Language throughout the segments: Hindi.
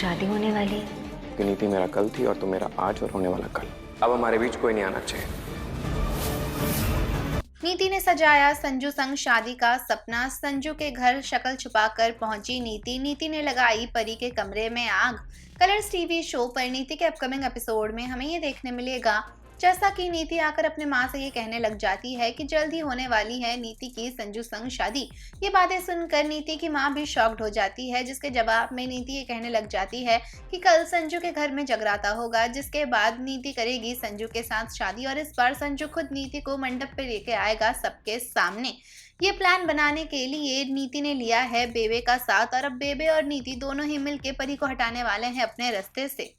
शादी होने वाली है। कि नीति मेरा कल थी और तू मेरा आज और होने वाला कल। अब हमारे बीच कोई नहीं आना चाहिए। नीति ने सजाया संजू संग शादी का सपना। संजू के घर शक्ल छुपाकर पहुंची नीति। नीति ने लगाई परी के कमरे में आग। कलर्स टीवी शो पर नीति के अपकमिंग एपिसोड में हमें ये देखने मिलेगा जैसा कि नीति आकर अपने माँ से ये कहने लग जाती है कि जल्द ही होने वाली है नीति की संजू संग शादी। ये बातें सुनकर नीति की माँ भी शॉक्ड हो जाती है, जिसके जवाब में नीति ये कहने लग जाती है कि कल संजू के घर में जगराता होगा, जिसके बाद नीति करेगी संजू के साथ शादी और इस बार संजू खुद नीति को मंडप पे लेके आएगा सबके सामने। ये प्लान बनाने के लिए नीति ने लिया है बेबे का साथ और अब बेबे और नीति दोनों ही मिलके परी को हटाने वाले हैं अपने रास्ते से।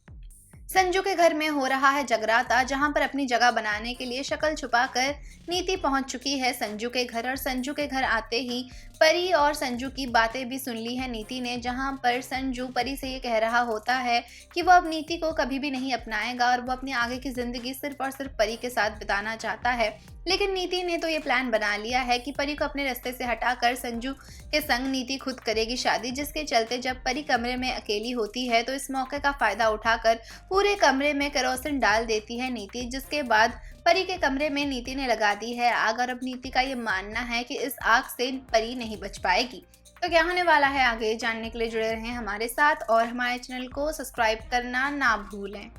संजू के घर में हो रहा है जगराता, जहां पर अपनी जगह बनाने के लिए शक्ल छुपाकर नीति पहुंच चुकी है संजू के घर। और संजू के घर आते ही परी और संजू की बातें भी सुन ली है नीति ने, जहां पर संजू परी से ये कह रहा होता है कि वो अब नीति को कभी भी नहीं अपनाएगा और वो अपनी आगे की जिंदगी सिर्फ और सिर्फ परी के साथ बिताना चाहता है। लेकिन नीति ने तो ये प्लान बना लिया है कि परी को अपने रास्ते से हटाकर संजू के संग नीति खुद करेगी शादी, जिसके चलते जब परी कमरे में अकेली होती है तो इस मौके का फायदा उठाकर पूरे कमरे में केरोसिन डाल देती है नीति, जिसके बाद परी के कमरे में नीति ने लगा दी है आग। और अब नीति का ये मानना है कि इस आग से परी नहीं बच पाएगी। तो क्या होने वाला है आगे जानने के लिए जुड़े रहें हमारे साथ और हमारे चैनल को सब्सक्राइब करना ना भूलें।